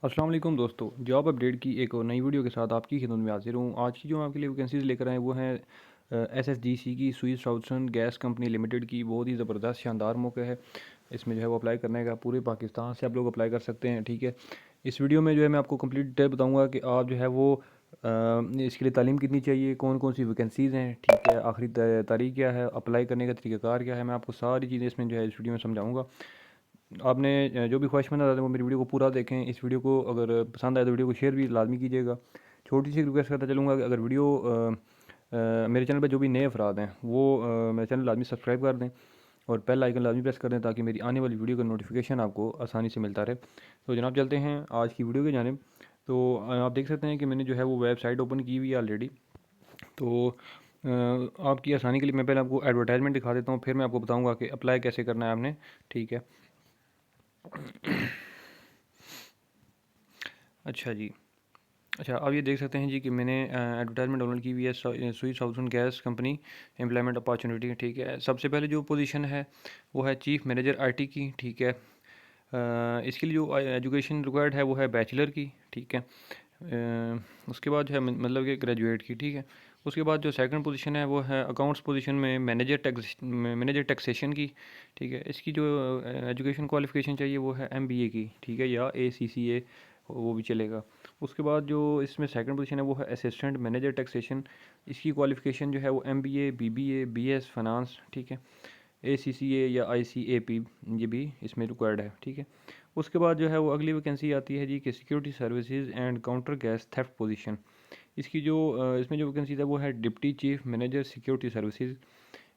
अस्सलाम वालेकुम दोस्तों, जॉब अपडेट की एक और नई वीडियो के साथ आपकी खिदमत में हाजिर हूँ। आज की जो आपके लिए वैकेंसीज़ लेकर आए वो हैं एसएसजीसी की, Swiss southern gas company limited की। बहुत ही ज़बरदस्त शानदार मौका है इसमें जो है वो अप्लाई करने का। पूरे पाकिस्तान से आप लोग अप्लाई कर सकते हैं, ठीक है। इस वीडियो में जो है मैं आपको कंप्लीट डिटेल बताऊँगा कि आप जो है वो इसके लिए तालीम कितनी चाहिए, कौन कौन सी वैकेंसीज़ हैं, ठीक है, आखिरी तारीख क्या है, अप्लाई करने का तरीक़ाकार क्या है। मैं आपको सारी चीज़ें इसमें जो है इस वीडियो में समझाऊँगा। आपने जो भी ख्वाहिशमंद आते हैं वो मेरी वीडियो को पूरा देखें। इस वीडियो को अगर पसंद आए तो वीडियो को शेयर भी लाजमी कीजिएगा। छोटी सी रिक्वेस्ट करता चलूँगा कि अगर वीडियो मेरे चैनल पर जो भी नए अफराद हैं वो मेरे चैनल लाजमी सब्सक्राइब कर दें और बेल आइकन लाजमी प्रेस कर दें ताकि मेरी आने वाली वीडियो का नोटिफिकेशन आपको आसानी से मिलता रहे। तो जनाब चलते हैं आज की वीडियो की जानिब। तो आप देख सकते हैं कि मैंने जो है वो वेबसाइट ओपन की हुई है ऑलरेडी। तो आपकी आसानी के लिए मैं पहले आपको एडवर्टाइजमेंट दिखा देता हूँ, फिर मैं आपको बताऊँगा कि अप्लाई कैसे करना है आपने, ठीक है। अच्छा जी। अच्छा, आप ये देख सकते हैं जी कि मैंने एडवर्टाइजमेंट डाउनलोड की हुई है Swiss southern gas company employment opportunity, ठीक है। सबसे पहले जो पोजीशन है वो है चीफ़ मैनेजर आईटी की, ठीक है। इसके लिए जो एजुकेशन रिक्वायर्ड है वो है बैचलर की, ठीक है। उसके बाद जो है मतलब कि ग्रेजुएट की, ठीक है। उसके बाद जो सेकंड पोजीशन है वो है अकाउंट्स पोजीशन में मैनेजर टैक्सेशन की, ठीक है। इसकी जो एजुकेशन क्वालिफ़िकेशन चाहिए वो है एमबीए की, ठीक है, या एसीसीए वो भी चलेगा। उसके बाद जो इसमें सेकंड पोजीशन है वो है असिस्टेंट मैनेजर टैक्सेशन। इसकी क्वालिफ़िकेशन जो है वो एमबीए, बीबीए, बीएस फाइनेंस, ठीक है। एसीसीए या आईसीएपी ये भी इसमें रिक्वायर्ड है, ठीक है। उसके बाद जो है वो अगली वैकेंसी आती है जी कि security services and counter gas theft position. इसकी जो इसमें जो वैकेंसी है वो है deputy chief manager security services.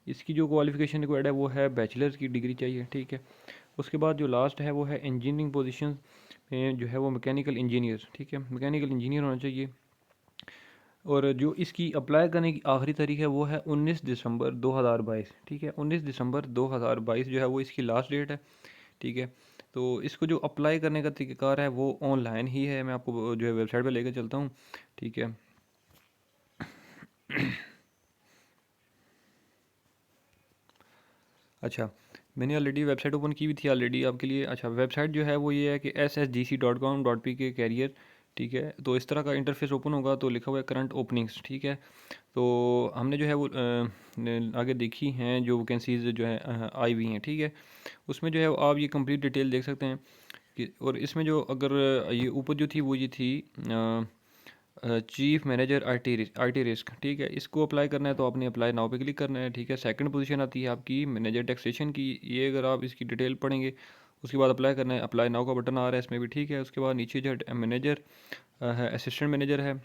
इसकी जो क्वालिफ़िकेशन रिक्वायर्ड है वो है बैचलर्स की डिग्री चाहिए, ठीक है। उसके बाद जो लास्ट है वो है इंजीनियरिंग पोजीशन में जो है वो मैकेनिकल इंजीनियर, ठीक है, मैकेनिकल इंजीनियर होना चाहिए। और जो इसकी अप्लाई करने की आखिरी तारीख है वो है 19 दिसंबर 2022, ठीक है। 19 दिसंबर 2022 जो है वो इसकी लास्ट डेट है, ठीक है। तो इसको जो अप्लाई करने का तरीक़ाकार है वो ऑनलाइन ही है। मैं आपको जो है वेबसाइट पे लेकर चलता हूँ, ठीक है। अच्छा, मैंने ऑलरेडी वेबसाइट ओपन की हुई थी ऑलरेडी आपके लिए। अच्छा, वेबसाइट जो है वो ये है कि ssgc.com.pk कैरियर, ठीक है। तो इस तरह का इंटरफेस ओपन होगा तो लिखा हुआ है करंट ओपनिंग्स, ठीक है। तो हमने जो है वो आगे देखी हैं जो वैकेंसीज़ जो है आई हुई हैं, ठीक है। उसमें जो है आप ये कंप्लीट डिटेल देख सकते हैं कि और इसमें जो अगर ये ऊपर जो थी वो ये थी चीफ़ मैनेजर आईटी रिस्क, ठीक है। इसको अप्लाई करना है तो आपने अप्लाई नाउ पे क्लिक करना है, ठीक है। सेकंड पोजीशन आती है आपकी मैनेजर टैक्सेशन की। ये अगर आप इसकी डिटेल पढ़ेंगे उसके बाद अप्लाई करना है, अप्लाई नाउ का बटन आ रहा है इसमें भी, ठीक है। उसके बाद नीचे जो है मैनेजर है, असिस्टेंट मैनेजर है,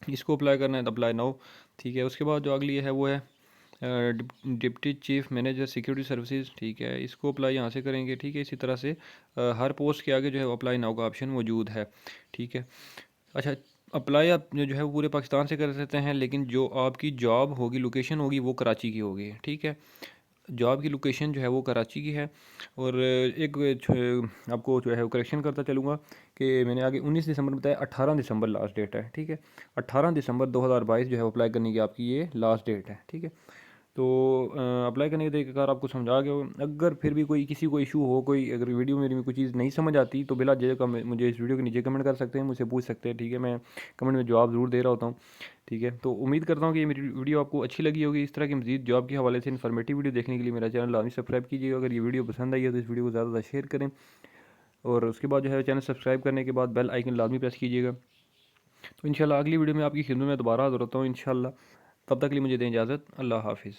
इसको अप्लाई करना है तो अप्लाई नाउ, ठीक है। उसके बाद जो अगली है वो है deputy chief manager security services, ठीक है। इसको अप्लाई यहाँ से करेंगे, ठीक है। इसी तरह से हर पोस्ट के आगे जो है अप्लाई नाउ का ऑप्शन मौजूद है, ठीक है। अच्छा, अप्लाई आप जो है वो पूरे पाकिस्तान से कर सकते हैं, लेकिन जो आपकी जॉब होगी, लोकेशन होगी, वो कराची की होगी, ठीक है। जॉब की लोकेशन जो है वो कराची की है। और एक आपको जो है वो करेक्शन करता चलूँगा कि मैंने आगे 19 दिसंबर बताया, 18 दिसंबर लास्ट डेट है, ठीक है। 18 दिसंबर 2022 जो है अप्लाई करने की आपकी ये लास्ट डेट है, ठीक है। तो अप्लाई करने के तरीक़ाकार आपको समझा गया होगा। अगर फिर भी कोई किसी को इशू हो, कोई अगर वीडियो मेरी में कोई चीज़ नहीं समझ आती तो बिला झिझक मुझे इस वीडियो के नीचे कमेंट कर सकते हैं, मुझसे पूछ सकते हैं, ठीक है। मैं कमेंट में जवाब ज़रूर दे रहा होता हूँ, ठीक है। तो उम्मीद करता हूँ कि ये मेरी वीडियो आपको अच्छी लगी होगी। इस तरह की मज़ीद जॉब के हवाले से इन्फॉर्मेटिव वीडियो देखने के लिए मेरा चैनल लाजमी सब्सक्राइब कीजिएगा। अगर ये वीडियो पसंद आई है तो इस वीडियो को ज़्यादा से ज़्यादा शेयर करें और उसके बाद जो है चैनल सब्सक्राइब करने के बाद बेल आइकन लाजमी प्रेस कीजिएगा। तो इंशाल्लाह अगली वीडियो में आपकी खिदमत में दोबारा हाज़िर होता हूँ इंशाल्लाह। तब तक के लिए मुझे दें इजाज़त। अल्लाह हाफ़िज़।